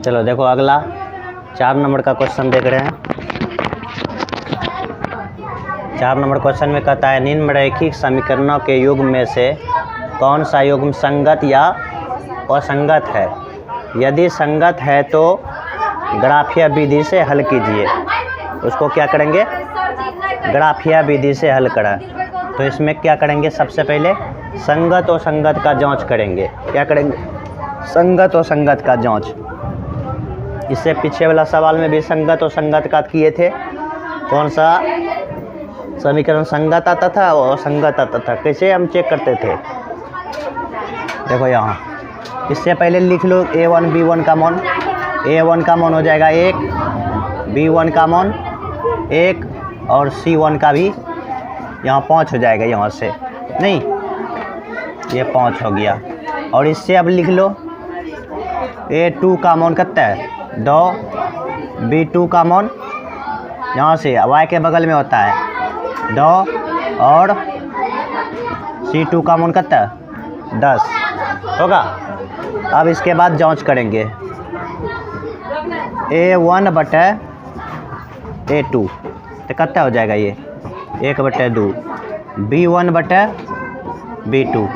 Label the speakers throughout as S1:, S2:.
S1: चलो देखो अगला 4 नंबर का क्वेश्चन देख रहे हैं। 4 नंबर क्वेश्चन में कहता है निम्नलिखित समीकरणों के युग्म में से कौन सा युग्म संगत या असंगत है। यदि संगत है तो ग्राफिया विधि से हल कीजिए। उसको क्या करेंगे, ग्राफिया विधि से हल करा। तो इसमें क्या करेंगे, सबसे पहले संगत और संगत का जांच करेंगे। क्या करेंगे, संगत और संगत का जांच। इससे पीछे वाला सवाल में भी संगत और संगत का किए थे। कौन सा समीकरण संगत आता था और असंगत आता था, कैसे हम चेक करते थे। देखो यहाँ इससे पहले लिख लो A1 B1 का मान। A1 का मान हो जाएगा 1, B1 का मान 1 और C1 का भी यहाँ 5 हो जाएगा। यहाँ से नहीं, ये 5 हो गया। और इससे अब लिख लो A2 का मान कितना है 2, B2 का मान यहाँ से Y के बगल में होता है 2 और C2 का मान कितना है 10 होगा। अब इसके बाद जांच करेंगे A1 बटे A2 तो कितना हो जाएगा, ये 1 बटे 2, B1 बटे B2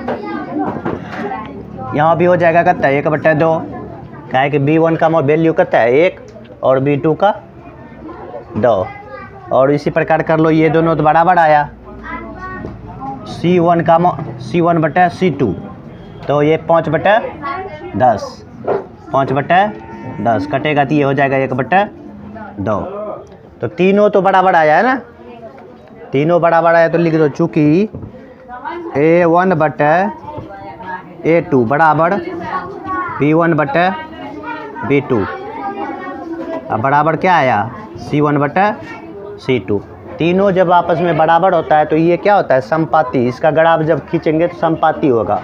S1: यहाँ भी हो जाएगा कितना 1 बटे 2। क्या है कि B1 का वैल्यू कितना है 1 और B2 का 2। और इसी प्रकार कर लो, ये दोनों तो बराबर आया। C1 का C1 बटे C2 तो ये 5 बटे 10, 5 बटे 10 कटेगा तो ये हो जाएगा 1 बटे 2। तो तीनों तो बराबर आया है ना, तीनों बराबर आया तो लिख दो चूँकि A1 बटे A2 बराबर B1 बटे B2। अब बराबर क्या आया C1 बटे C2। तीनों जब आपस में बराबर होता है तो ये क्या होता है समपाती। इसका ग्राफ जब खींचेंगे तो समपाती होगा।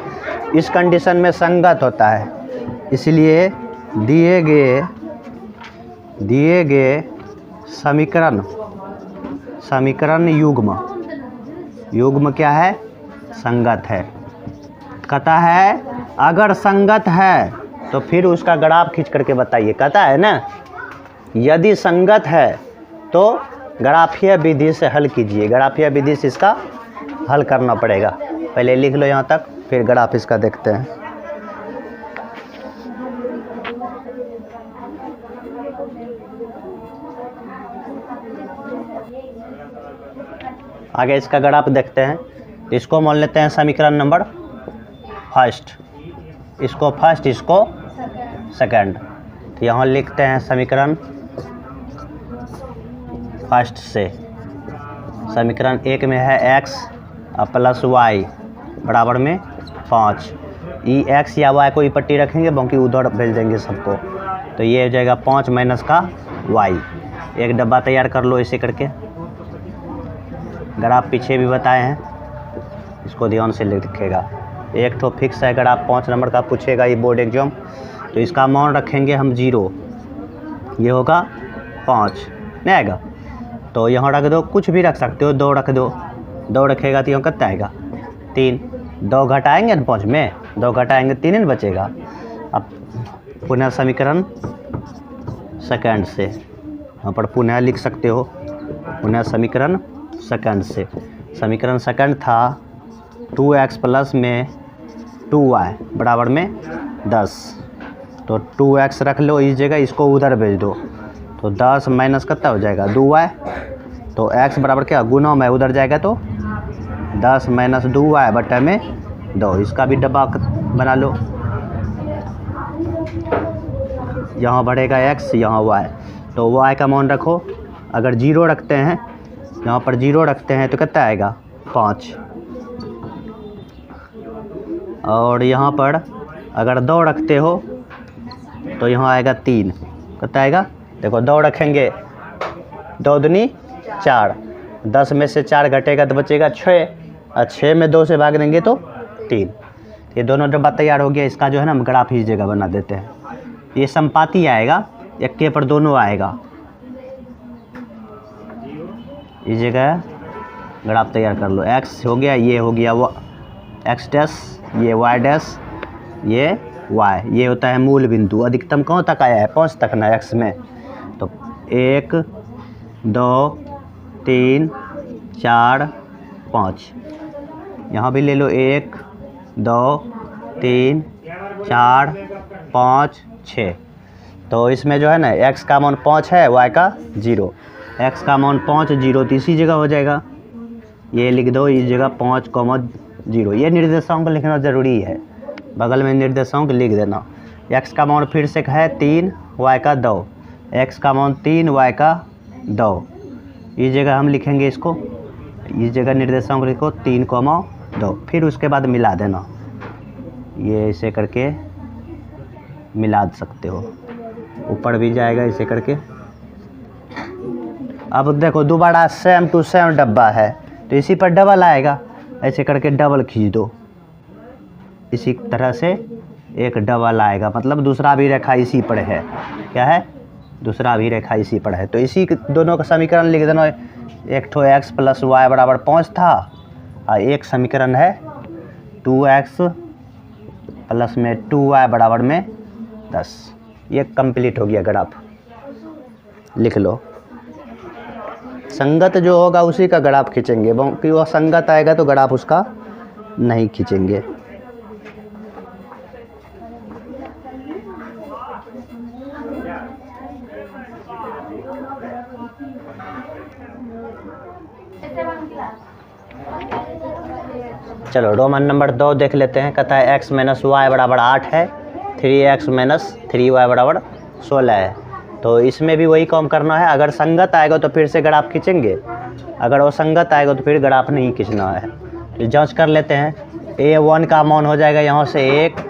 S1: इस कंडीशन में संगत होता है। इसलिए दिए गए समीकरण युग्म क्या है, संगत है। कहता है अगर संगत है तो फिर उसका ग्राफ खींच करके बताइए। कहता है ना यदि संगत है तो ग्राफीय विधि से हल कीजिए। ग्राफीय विधि से इसका हल करना पड़ेगा। पहले लिख लो यहाँ तक, फिर ग्राफ इसका देखते हैं। आगे इसका ग्राफ देखते हैं। इसको मान लेते हैं समीकरण नंबर फर्स्ट, इसको फर्स्ट, इसको सेकंड। तो यहाँ लिखते हैं समीकरण फर्स्ट से। समीकरण 1 में है x प्लस y बराबर में 5। ई x या y को ई पट्टी रखेंगे, बाकी उधर भेज देंगे सबको। तो ये हो जाएगा 5 माइनस का y। एक डब्बा तैयार कर लो ऐसे करके। ग्राफ पीछे भी बताए हैं, इसको ध्यान से लिखेगा। एक तो फिक्स है ग्राफ 5 नंबर का पूछेगा ये बोर्ड एग्जाम। तो इसका मान रखेंगे हम 0, ये होगा 5 नहीं आएगा। तो यहाँ रख दो, कुछ भी रख सकते हो, 2 रख दो। 2 रखेगा तो यहाँ कितना आएगा 3। 2 घटाएंगे ना 5 में, 2 घटाएंगे 3 बचेगा। अब पुनः समीकरण सेकंड से यहाँ पर पुनः लिख सकते हो। पुनः समीकरण सेकंड से, समीकरण सेकंड था 2x प्लस में 2y बराबर में 10। तो 2x रख लो इस जगह, इसको उधर भेज दो। तो 10 माइनस कितना हो जाएगा 2y। तो x बराबर क्या गुना में उधर जाएगा तो 10 माइनस 2y बटे में 2। इसका भी डब्बा बना लो। यहाँ बढ़ेगा x, यहाँ y। तो y का मान रखो। अगर 0 रखते हैं, यहाँ पर 0 रखते हैं तो कितना आएगा 5। और यहाँ पर अगर 2 रखते हो तो यहाँ आएगा 3। कितना आएगा, देखो 2 रखेंगे, 2 दूनी 4, 10 में से 4 घटेगा तो बचेगा 6, और 6 में 2 से भाग देंगे तो 3। ये दोनों डब्बा तैयार हो गया। इसका जो है ना हम ग्राफ इस जगह बना देते हैं। ये संपाती आएगा, एक के पर दोनों आएगा। इस जगह ग्राफ तैयार कर लो। x हो गया, ये हो गया एक्स डैश, ये वाई डैश, ये वाई, ये होता है मूल बिंदु। अधिकतम कौन तक आया है? 5 तक ना एक्स में। तो 1 2 3 4 5, यहाँ भी ले लो 1 2 3 4 5 6। तो इसमें जो है ना x का मान 5 है, y का 0। x का मान 5 0 तो इसी जगह हो जाएगा, ये लिख दो इस जगह 5 0। ये निर्देशांक लिखना ज़रूरी है, बगल में निर्देशांक लिख देना। x का मान फिर से है 3, y का 2, x का मान 3, y का 2। इस जगह हम लिखेंगे इसको, इस जगह निर्देशांक लिखो 3 2, फिर उसके बाद मिला देना, ये ऐसे करके मिला सकते हो, ऊपर भी जाएगा ऐसे करके। अब देखो दोबारा सेम टू सेम डब्बा है तो इसी पर डबल आएगा, ऐसे करके डबल खींच दो, इसी तरह से एक डबल आएगा, मतलब दूसरा भी रेखा इसी पर है। क्या है? दूसरा भी रेखा इसी पर है। तो इसी दोनों का समीकरण लिख देना। एक ठो x प्लस वाई बराबर 5 था, और एक समीकरण है 2x प्लस में 2y बराबर में 10। ये कंप्लीट हो गया ग्राफ, लिख लो। संगत जो होगा उसी का ग्राफ खींचेंगे, क्योंकि वो संगत आएगा तो ग्राफ उसका नहीं खींचेंगे। चलो रोमन नंबर 2 देख लेते हैं। कहता है x माइनस वाई बराबर 8 है, 3x माइनस 3y बराबर 16 है। तो इसमें भी वही काम करना है। अगर संगत आएगा तो फिर से ग्राफ खींचेंगे, अगर वो संगत आएगा तो फिर ग्राफ नहीं खींचना है। तो जांच कर लेते हैं। a1 का मान हो जाएगा यहाँ से 1,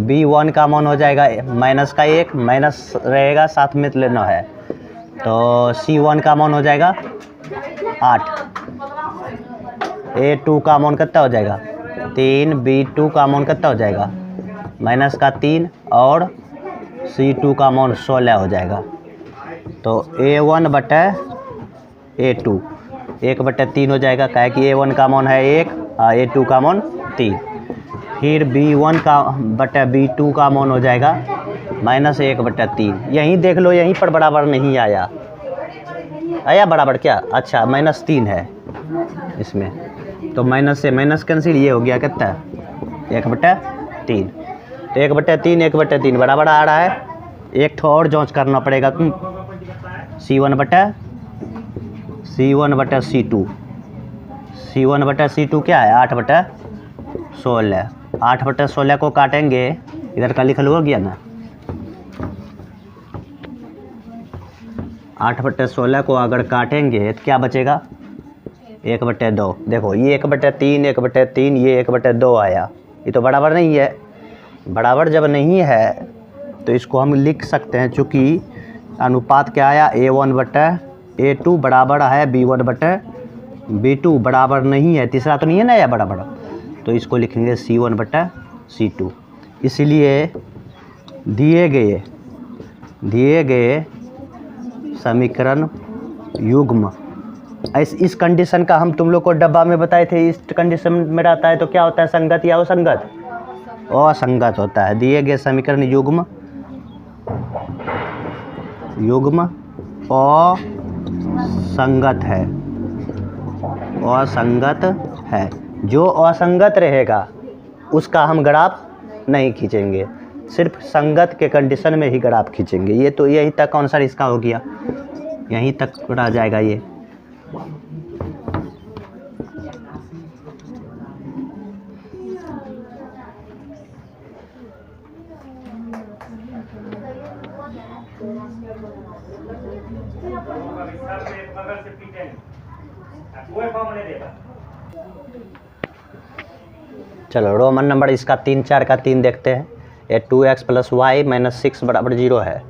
S1: b1 का मान हो जाएगा माइनस का 1, माइनस रहेगा साथ में लेना है। तो c1 का मान हो जाएगा 8, a2 का मान कितना हो जाएगा 3, b2 का मान कितना हो जाएगा माइनस का 3, और c2 का मान 16 हो जाएगा। तो a1 बटा a2 1/3 हो जाएगा, काहे कि a1 का मान है 1 और a2 का मान 3। फिर b1 का बटा b2 का मान हो जाएगा -1/3। यहीं देख लो, यहीं पर बराबर नहीं आया, आया बराबर क्या? अच्छा -3 है इसमें, तो माइनस से माइनस कैंसिल, ये हो गया कितना 1/3। तो 1/3 1/3 बराबर आ रहा है। एक ठो और जांच करना पड़ेगा, c1 बटा c2। c1 बटा c2 क्या है 8/16। 8/16 को काटेंगे, इधर का लिखल हो गया ना, 8/16 को अगर काटेंगे तो क्या बचेगा 1/2। देखो ये 1/3 1/3, ये 1/2 आया, ये तो बराबर नहीं है। बराबर जब नहीं है तो इसको हम लिख सकते हैं, चूँकि अनुपात क्या आया a1/a2 बराबर है b1/b2, बराबर नहीं है, तीसरा तो नहीं है ना या बराबर, तो इसको लिखेंगे c1/c2। इसलिए दिए गए समीकरण युग्म, इस कंडीशन का हम तुम लोग को डब्बा में बताए थे। इस कंडीशन में रहता है तो क्या होता है, संगत या असंगत? असंगत होता है। दिए गए समीकरण युग्म असंगत है, असंगत है। जो असंगत रहेगा उसका हम ग्राफ नहीं खींचेंगे, सिर्फ संगत के कंडीशन में ही ग्राफ खींचेंगे। ये तो यहीं तक आंसर इसका हो गया, यहीं तक रह जाएगा ये। चलो रोमन नंबर इसका 3 4 का 3 देखते हैं। ये 2x प्लस वाई माइनस 6 बराबर 0 है,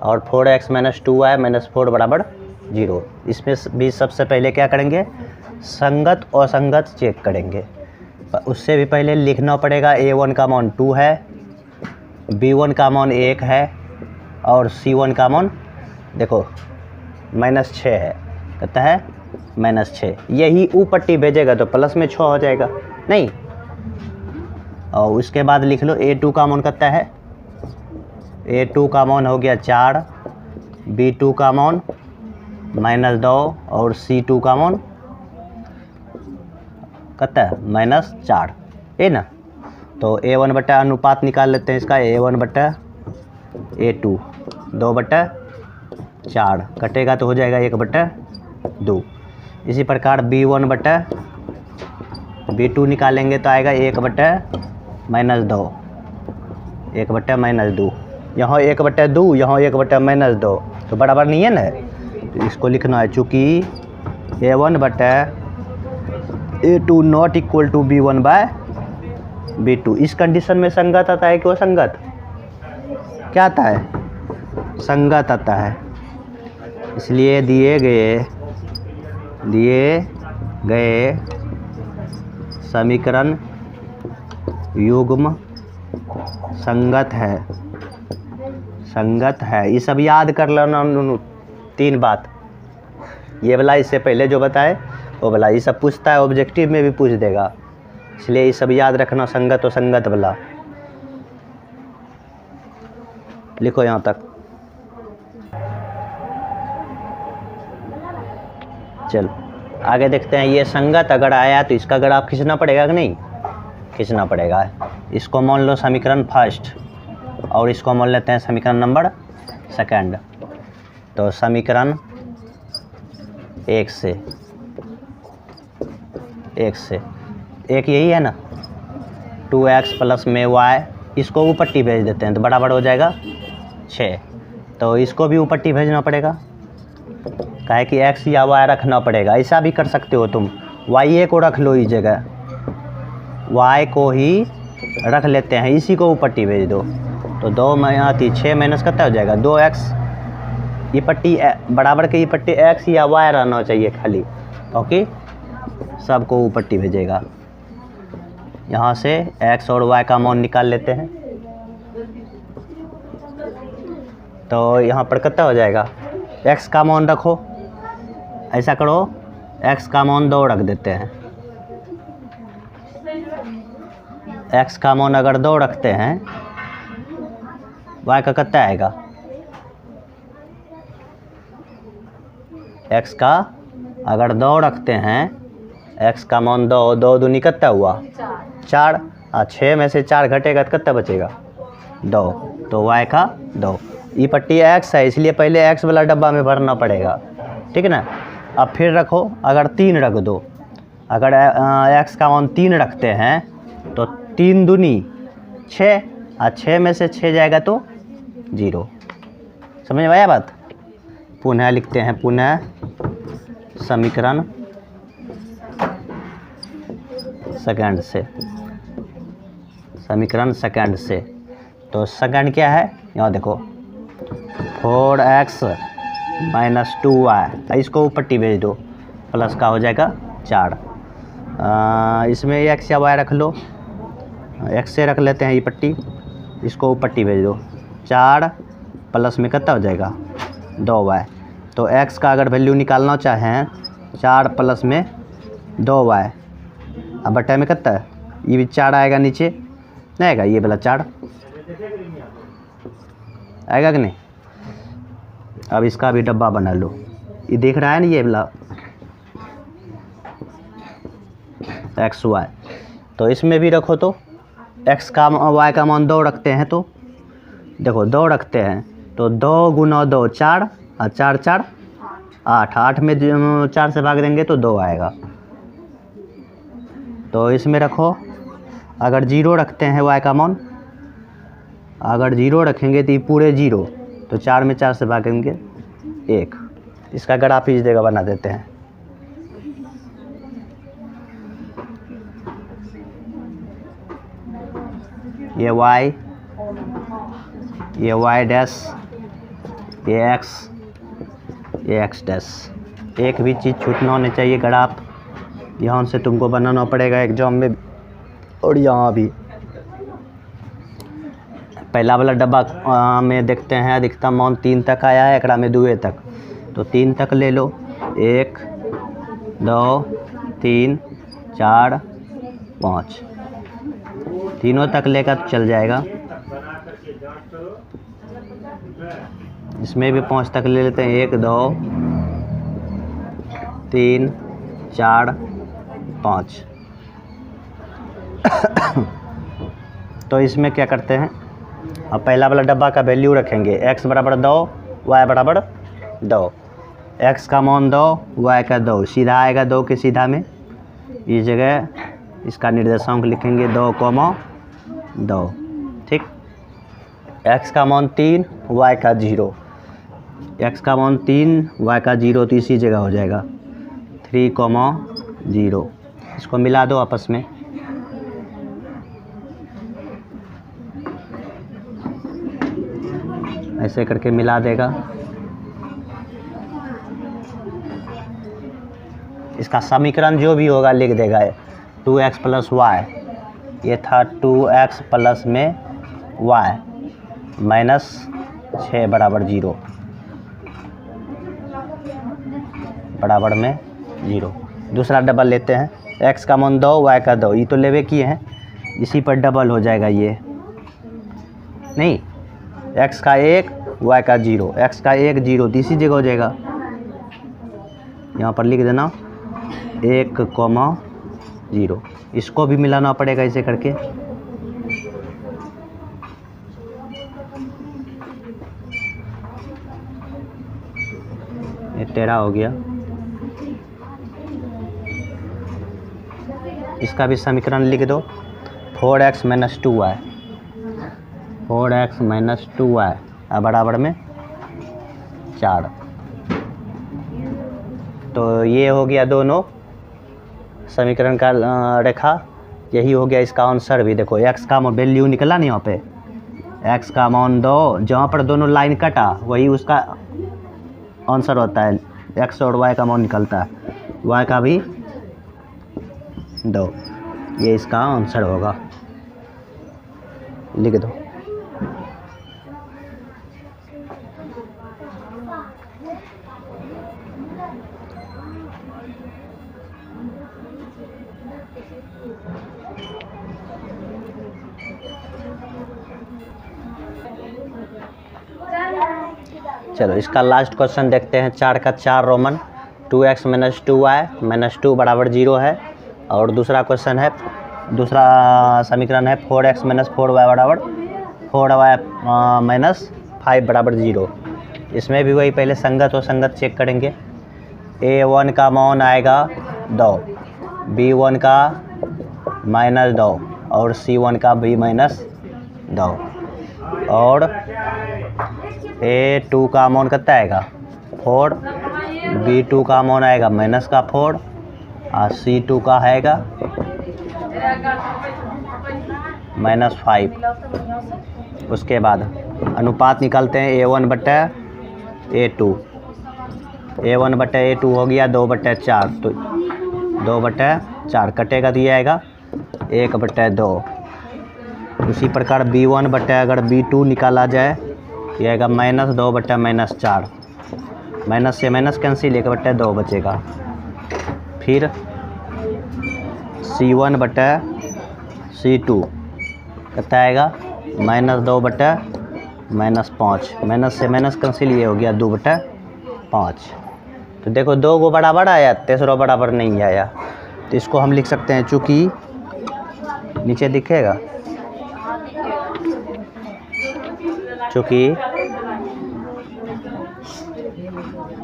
S1: और 4x माइनस 2y माइनस 4 बराबर 0। इसमें भी सबसे पहले क्या करेंगे, संगत असंगत चेक करेंगे। उससे भी पहले लिखना पड़ेगा a1 का मान 2 है, b1 का मान 1 है, और c1 का मान देखो -6 है, कहता है -6। यही ऊ पट्टी भेजेगा तो प्लस में 6 हो जाएगा, नहीं और उसके बाद लिख लो A2 का मान कितना है, A2 का मान हो गया 4, B2 का मान -2 और C2 का मान कितना है -4, है ना। तो A1 बटा अनुपात निकाल लेते हैं इसका, A1 बटा A2 2/4 कटेगा तो हो जाएगा 1/2। इसी प्रकार B1 बटा B2 निकालेंगे तो आएगा 1/-2, 1/-2। यहाँ 1/2, यहाँ 1/-2, तो बराबर नहीं है ना। तो इसको लिखना है, चूँकि A1 बटा A2 not equal to B1/B2। इस कंडीशन में संगत आता है कि असंगत, क्या आता है, संगत आता है। इसलिए दिए गए समीकरण युग्म संगत है। ये सब याद कर लेना 3 बात। ये वाला इससे पहले जो बताए वो वाला, ये सब पूछता है, ऑब्जेक्टिव में भी पूछ देगा, इसलिए ये सब याद रखना, संगत और संगत वाला। लिखो यहाँ तक। चलो आगे देखते हैं। ये संगत अगर आया तो इसका ग्राफ खींचना पड़ेगा कि नहीं, खींचना पड़ेगा। इसको मान लो समीकरण फर्स्ट और इसको मान लेते हैं समीकरण नंबर सेकंड। तो समीकरण 1 से 1 यही है ना, 2x प्लस में y, इसको ऊपट्टी भेज देते हैं तो बराबर हो जाएगा 6। तो इसको भी ऊपट्टी भेजना पड़ेगा, काहे कि x या y रखना पड़ेगा। ऐसा भी कर सकते हो तुम, y को रख लो इस जगह, y को ही रख लेते हैं, इसी को ऊपट्टी भेज दो। तो 2 आती 6 माइनस कितना हो जाएगा 2x। ये पट्टी बराबर के, ये पट्टी x या y रहना चाहिए खाली, ओके। सबको ऊपट्टी भेजेगा। यहाँ से x और y का मान निकाल लेते हैं। तो यहाँ पर कितना हो जाएगा, x का मान रखो, ऐसा करो, x का मान 2 रख देते हैं। x का मान अगर 2 रखते हैं, y का कितना आएगा, x का अगर 2 रखते हैं, x का मान 2, 2 दूनी कितना हुआ 4, 6 में से 4 घटेगा तो कितना बचेगा 2, तो y का 2। ये पट्टी x है, इसलिए पहले x वाला डब्बा में भरना पड़ेगा, ठीक है ना। अब फिर रखो, अगर 3 रख दो, अगर x का मान 3 रखते हैं तो 3 दूनी 6, 6 में से 6 जाएगा तो 0। समझ में आया बात। पुनः लिखते हैं, पुनः समीकरण सेकंड से, समीकरण सेकंड से। तो सेकंड क्या है, यहाँ देखो 4x माइनस 2y, इसको ऊपट्टी भेज दो, प्लस का हो जाएगा 4। इसमें x या y रख लो, x से रख लेते हैं ये पट्टी, इसको ऊपट्टी भेज दो, 4 प्लस में कितना हो जाएगा 2y। तो x का अगर वैल्यू निकालना चाहें, 4 प्लस में 2y, अब बट्टे में कितना है, ये भी 4 आएगा, नीचे नहीं आएगा, ये वाला 4 आएगा कि नहीं। अब इसका भी डब्बा बना लो, ये देख रहा है ना, ये वाला एक्स वाई। तो इसमें भी रखो, तो x का y का मान 2 रखते हैं, तो देखो 2 रखते हैं तो 2 गुना 2 4, और 4 4 8, 8 में 4 से भाग देंगे तो 2 आएगा। तो इसमें रखो, अगर 0 रखते हैं y का मान, अगर 0 रखेंगे तो ये पूरे 0, तो 4 में 4 से भागेंगे 1। इसका ग्राफ इस जगह बना देते हैं। ये y, ये y डैश, ये x, ये x डैश। एक भी चीज़ छूटना होनी चाहिए ग्राफ, यहाँ से तुमको बनाना पड़ेगा एग्जाम में, और यहाँ भी। पहला वाला डब्बा में देखते हैं अधिकतम मान 3 तक आया है, एकड़ा में 2 तक, तो 3 तक ले लो, 1 2 3 4 5, तीनों तक लेकर तो चल जाएगा। इसमें भी 5 तक ले लेते हैं। 1 2 3 4 5। तो इसमें क्या करते हैं, अब पहला वाला डब्बा का वैल्यू रखेंगे। x बराबर 2, y बराबर 2। x का मान 2, y का 2, सीधा आएगा 2 के सीधा में। इस जगह इसका निर्देशांक लिखेंगे 2, 2। ठीक। x का मान 3, y का 0। x का मान 3, y का 0, तो इसी जगह हो जाएगा 3, 0। इसको मिला दो आपस में। ऐसे करके मिला देगा। इसका समीकरण जो भी होगा लिख देगा 2x प्लस वाई। ये था 2x प्लस में y माइनस 6 बराबर 0, बराबर में 0। दूसरा डबल लेते हैं। x का मान 2, y का 2, ये तो लेवे किए हैं, इसी पर डबल हो जाएगा। ये नहीं, x का 1, y का 0, x का 1 0, तो इसी जगह हो जाएगा। यहाँ पर लिख देना 1, 0। इसको भी मिलाना पड़ेगा ऐसे करके। ये 13 हो गया। इसका भी समीकरण लिख दो। 4x minus 2y, 4x minus 2y बराबर में 4। तो ये हो गया दोनों समीकरण का रेखा। यही हो गया इसका आंसर भी। देखो x का वैल्यू निकला नहीं यहाँ पे, x का मान 2, जहाँ पर दोनों लाइन कटा वही उसका आंसर होता है। x और y का मान निकलता है, y का भी 2। ये इसका आंसर होगा, लिख दो। चलो इसका लास्ट क्वेश्चन देखते हैं। 4 का 4 Roman. 2x minus 2y minus 2 बराबर 0 है। और दूसरा क्वेश्चन है, दूसरा समीकरण है 4x माइनस 4y बराबर 4y माइनस 5 बराबर 0। इसमें भी वही पहले संगत और संगत चेक करेंगे। a1 का मान आएगा 2, b1 का माइनस 2 और c1 का भी माइनस 2। और a2 का मान कितना आएगा 4, b2 का मान आएगा माइनस का 4 और c2 का आएगा माइनस 5। उसके बाद अनुपात निकालते हैं a1 बटा a2। a1 बटा a2 हो गया 2/4, तो 2/4 कटेगा तो ये आएगा 1/2। उसी प्रकार b1 बटा अगर b2 निकाला जाए ये आएगा माइनस 2 बटा माइनस 4। माइनस से माइनस कैंसिल, 1/2 बचेगा। फिर c1 बटा c2 कितना आएगा माइनस 2 बटा माइनस 5। माइनस से माइनस कैंसिल, ये हो गया 2/5। तो देखो 2 को बराबर आया, तीसरा बराबर नहीं आया। तो इसको हम लिख सकते हैं, चूँकि नीचे दिखेगा, चूँकि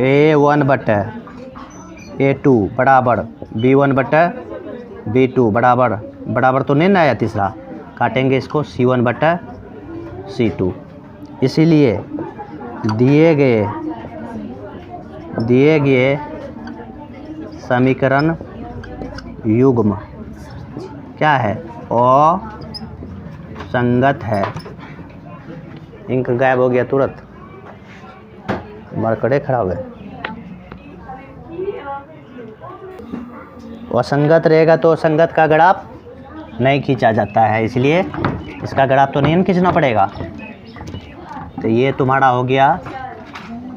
S1: a1 बटा a2 बराबर b1 बटा b2 बराबर, बराबर तो नहीं ना आया तीसरा, काटेंगे इसको c1 बटा c2। इसीलिए दिए गए समीकरण युग्म क्या है, असंगत है। इंक गायब हो गया तुरंत, मार्करे खराब है। असंगत रहेगा तो असंगत का ग्राफ नहीं खींचा जाता है, इसलिए इसका ग्राफ तो नहीं खींचना पड़ेगा। तो ये तुम्हारा हो गया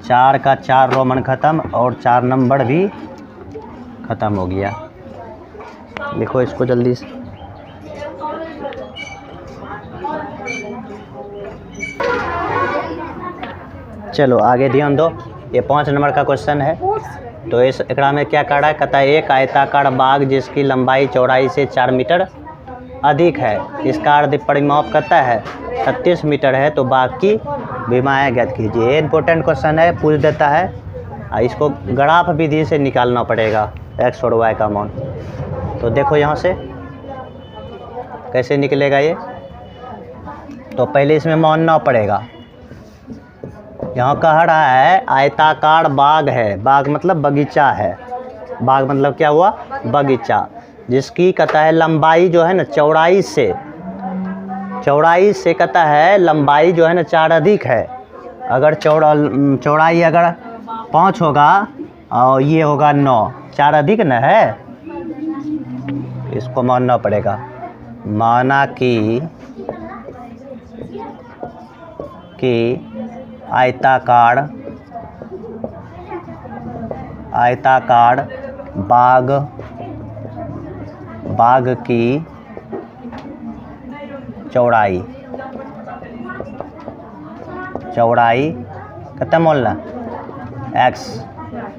S1: 4 का 4 रोमन ख़त्म और 4 नंबर भी ख़त्म हो गया। लिखो इसको जल्दी से। चलो आगे ध्यान दो, ये 5 नंबर का क्वेश्चन है। तो इस एकड़ा में क्या कर रहा है, कहता है एक आयताकार बाग जिसकी लंबाई चौड़ाई से 4 मीटर अधिक है, इसका अर्ध परिमाप करता है 36 मीटर है, तो बाग की विमाएँ ज्ञात कीजिए। ये इंपॉर्टेंट क्वेश्चन है, पूछ देता है। इसको ग्राफ विधि से निकालना पड़ेगा एक्स और वाई का मान। तो देखो यहाँ से कैसे निकलेगा ये। तो पहले इसमें मानना पड़ेगा, यहाँ कह रहा है आयताकार बाग है, बाग मतलब बगीचा है, बाग मतलब क्या हुआ, बगीचा, जिसकी कहता है लंबाई जो है ना चौड़ाई से कहता है लंबाई जो है ना 4 अधिक है। अगर चौड़ाई अगर 5 होगा और ये होगा 9, 4 अधिक न है, इसको मानना पड़ेगा। माना कि आयताकार बाग की चौड़ाई कितना मोलना, एक्स,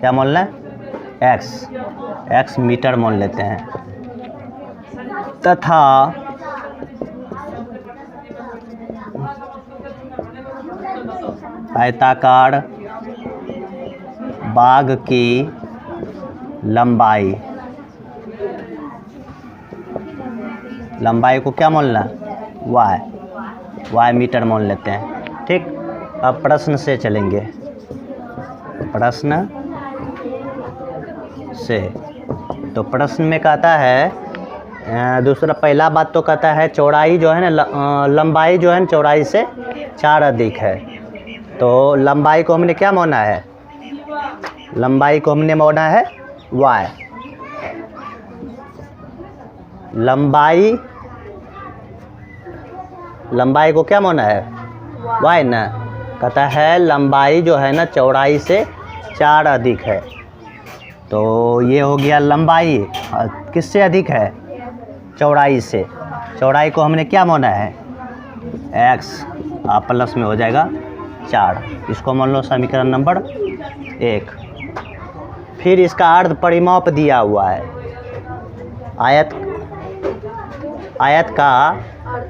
S1: क्या मोलना, एक्स मीटर मोल लेते हैं, तथा आयताकार बाग की लंबाई को क्या मोलना, वाई मीटर मोल लेते हैं। ठीक, अब प्रश्न से चलेंगे, प्रश्न से। तो प्रश्न में कहता है दूसरा, पहला बात तो कहता है चौड़ाई जो है ना लंबाई जो है ना चौड़ाई से 4 अधिक है। तो लंबाई को हमने क्या माना है, लंबाई को हमने माना है वाई, लंबाई को क्या माना है, वाई ना। कहता है लंबाई जो है ना चौड़ाई से 4 अधिक है, तो ये हो गया लंबाई किससे अधिक है, चौड़ाई से। चौड़ाई को हमने क्या माना है, एक्स, आप प्लस में हो जाएगा 4, इसको मान लो समीकरण नंबर 1। फिर इसका अर्ध परिमाप दिया हुआ है, आयत का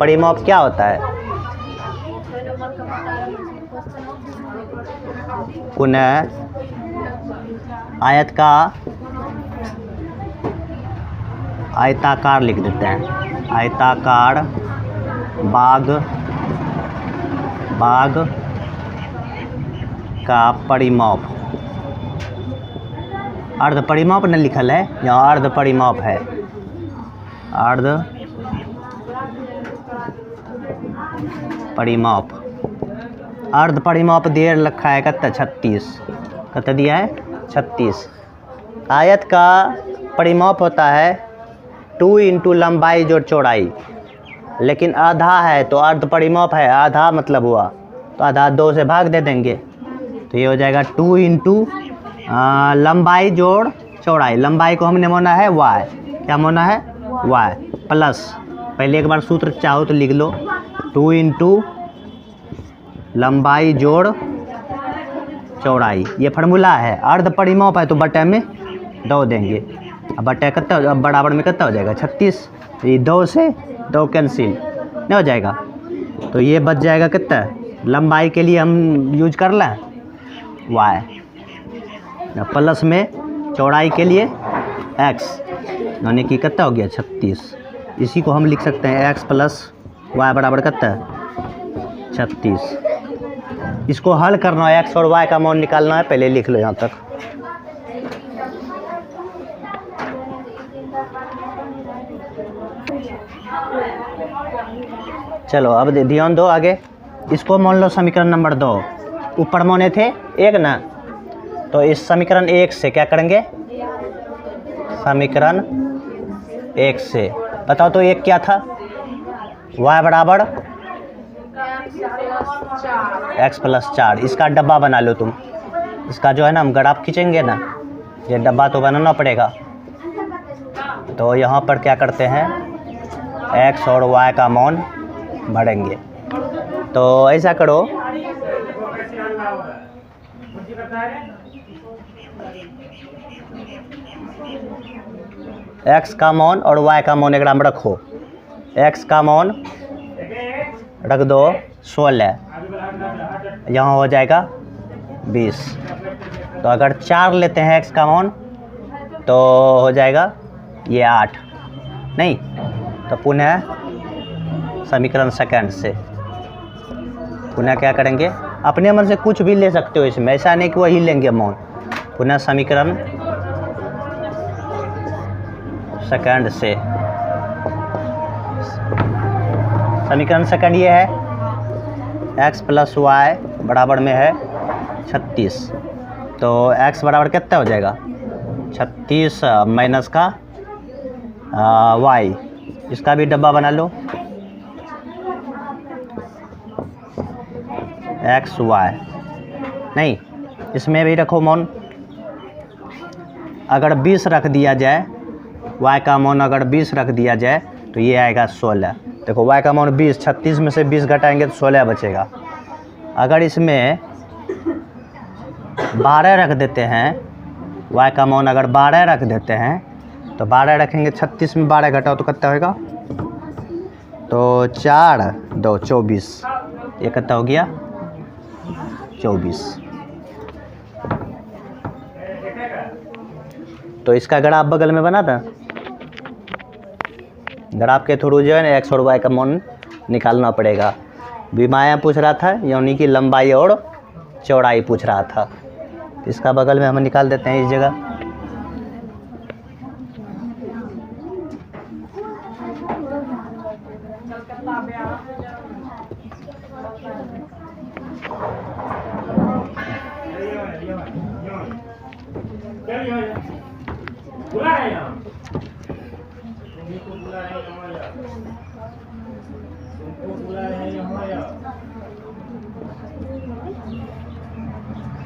S1: परिमाप क्या होता है, पुनः आयत का आयताकार लिख देते हैं, आयताकार बाग का परिमाप, अर्ध परिमाप न लिखल है, यहाँ अर्ध परिमाप है, अर्ध परिमाप दे रखा है कितना, 36, कितना दिया है 36। आयत का परिमाप होता है 2 इंटू लंबाई जोड़ चौड़ाई, लेकिन आधा है तो अर्ध परिमाप है, आधा मतलब हुआ तो आधा 2 से भाग दे देंगे, तो ये हो जाएगा 2 इंटू लंबाई जोड़ चौड़ाई। लंबाई को हमने माना है वाई, क्या माना है, वाई, प्लस पहले एक बार सूत्र चाहो तो लिख लो, 2 इंटू लंबाई जोड़ चौड़ाई, ये फार्मूला है। अर्ध परिमाप है तो बटे में 2 देंगे, अब बटे कितना, अब बराबर में कितना हो जाएगा 36, ये 2 से 2 कैंसिल नहीं हो जाएगा, तो ये बच जाएगा कितना, लंबाई के लिए हम यूज कर लें वाई, प्लस में चौड़ाई के लिए एक्स, यानी कि कितना हो गया 36। इसी को हम लिख सकते हैं एक्स प्लस वाई बराबर कितना 36। इसको हल करना है, एक्स और वाई का मान निकालना है, पहले लिख लो यहाँ तक। चलो अब ध्यान दो आगे, इसको मान लो समीकरण नंबर 2, ऊपर माने थे 1 ना, तो इस समीकरण 1 से क्या करेंगे, समीकरण 1 से बताओ तो 1 क्या था, y बराबर x प्लस 4। इसका डब्बा बना लो तुम, इसका जो है ना हम ग्राफ खींचेंगे ना, ये डब्बा तो बनाना पड़ेगा। तो यहाँ पर क्या करते हैं, x और y का मान भरेंगे। तो ऐसा करो, x का मान और y का मान एक में रखो। x का मान रख दो 16, यहाँ हो जाएगा 20। तो अगर 4 लेते हैं x का मान तो हो जाएगा ये 8, नहीं तो पुनः समीकरण सेकंड से पुनः क्या करेंगे, अपने मन से कुछ भी ले सकते हो इसमें, ऐसा नहीं कि वही लेंगे मान। पुनः समीकरण सेकंड से, समीकरण सेकंड ये है x प्लस वाई बराबर में है 36। तो x बराबर कितना हो जाएगा 36 माइनस का y, इसका भी डब्बा बना लो x y, नहीं इसमें भी रखो मान। अगर 20 रख दिया जाए, y का मान अगर 20 रख दिया जाए तो ये आएगा 16। देखो y का मान 20, 36 में से 20 घटाएंगे तो 16 बचेगा। अगर इसमें 12 रख देते हैं, y का मान अगर 12 रख देते हैं तो 12 रखेंगे, 36 में 12 घटाओ तो कितना होगा, तो 4 2 24, ये कितना हो गया 24। तो इसका ग्राफ बगल में बना था, ग्राफ के थ्रू जो है ना x और y का मान निकालना पड़ेगा। विमाया पूछ रहा था, यानी कि लंबाई और चौड़ाई पूछ रहा था। इसका बगल में हम निकाल देते हैं इस जगह।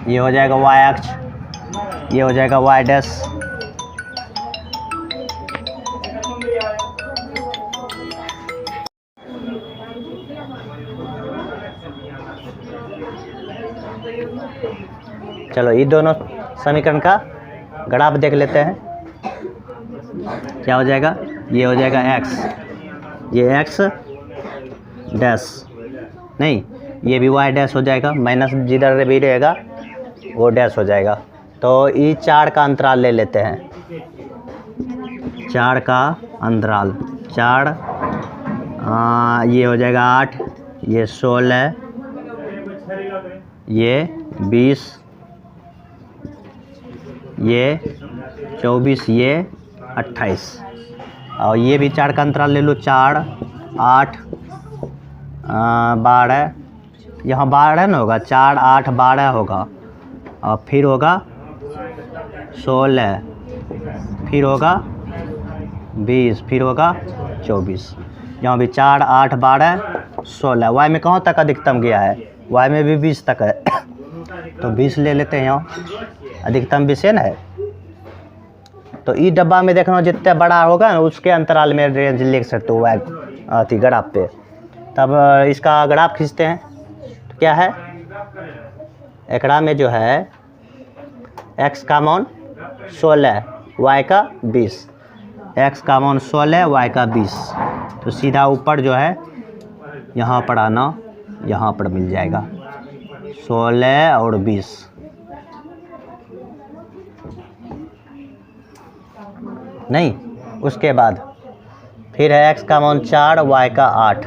S1: ये हो जाएगा y अक्ष, ये हो जाएगा y डैश। चलो ये दोनों समीकरण का ग्राफ देख लेते हैं। क्या हो जाएगा, ये हो जाएगा x, ये x डैश, नहीं ये भी y डैश हो जाएगा, माइनस जिधर भी रहेगा वो डैश हो जाएगा। तो ये 4 का अंतराल ले लेते हैं, 4 का अंतराल, 4 ये हो जाएगा 8, ये 16, ये 20, ये 24, ये 28। और ये भी 4 का अंतराल ले लो, 4 8 12, यहाँ 12 ना होगा, 4 8 12 होगा, और फिर होगा 16, फिर होगा 20, फिर होगा 24। यहाँ भी 4 8 12 16, वाई में कहाँ तक अधिकतम गया है, वाई में भी 20 तक है। तो 20 ले लेते हैं, यहाँ अधिकतम 20 है ना है। तो ई डब्बा में देखना जितना बड़ा होगा ना उसके अंतराल में रेंज लिख सकते हो वाई अथी ग्राफ पे। तब इसका ग्राफ खींचते हैं तो क्या है, एकड़ा में जो है x का मान 16, y का 20, x का मान 16, y का 20। तो सीधा ऊपर जो है यहाँ पर आना, यहाँ पर मिल जाएगा 16 और 20। नहीं उसके बाद फिर है x का मान 4, y का 8,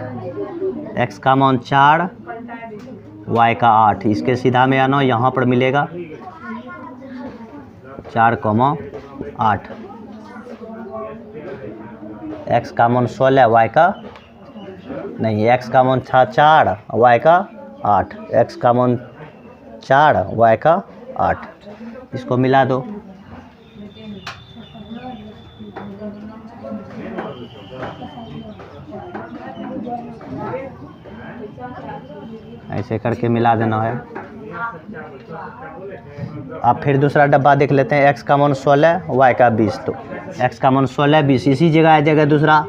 S1: x का मान 4, y का 8। इसके सीधा में आना, यहाँ पर मिलेगा 4,8, x का मान 16, y का नहीं, x का मान 4, y का 8, x का मान 4, y का 8। इसको मिला दो, ऐसे करके मिला देना है। अब फिर दूसरा डब्बा देख लेते हैं, x का मान 16, y का 20। तो x का मान 16 20, इसी जगह आ जाएगा दूसरा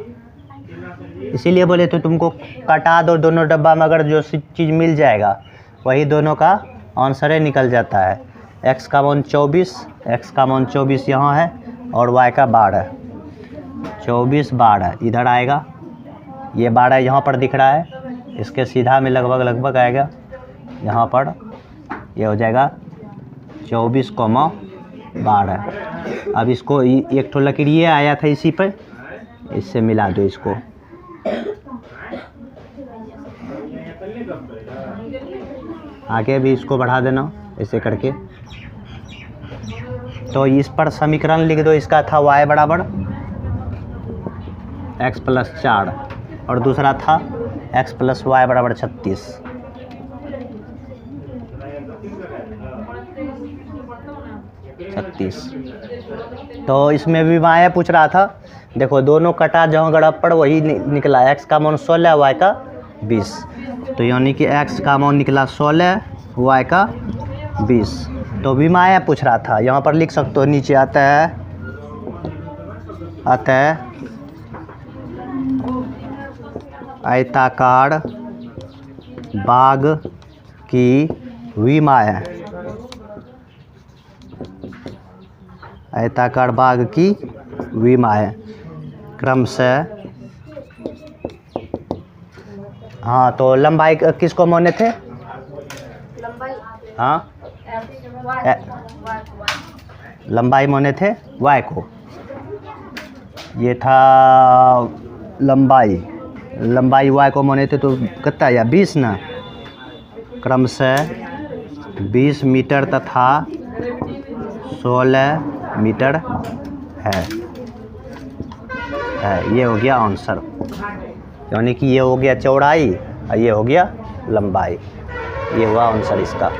S1: इसीलिए बोले तो तुमको कटा दो दोनों डब्बा में, अगर जो चीज़ मिल जाएगा वही दोनों का आंसर निकल जाता है। x का मान 24, x का मान 24 यहाँ है और y का 12, 24 12 इधर आएगा, ये 12 यहाँ पर दिख रहा है, इसके सीधा में लगभग आएगा यहाँ पर, ये हो जाएगा 24,12। अब इसको एक ठो लकीर ये आया था इसी पर, इससे मिला दो इसको, आगे भी इसको बढ़ा देना ऐसे करके। तो इस पर समीकरण लिख दो, इसका था y बराबर x + 4 और दूसरा था x + y बराबर 36। तो इसमें भी y पूछ रहा था, देखो दोनों कटा जहाँ गड़प्पड़ वही निकला, x का मान 16 y का 20, तो यानी कि x का मान निकला 16 y का 20। तो भी माया पूछ रहा था, यहाँ पर लिख सकते हो, नीचे आता है आयताकार बाग की विमाएँ, आयताकार बाग की विमाएँ क्रमशः, हाँ तो लंबाई किसको माने थे? हाँ लंबाई माने थे y को, ये था लंबाई y को माने थे, तो कितना या 20 ना, क्रमशः 20 मीटर तथा 16 मीटर है। ये हो गया आंसर, यानी कि ये हो गया चौड़ाई और ये हो गया लंबाई, ये हुआ आंसर इसका।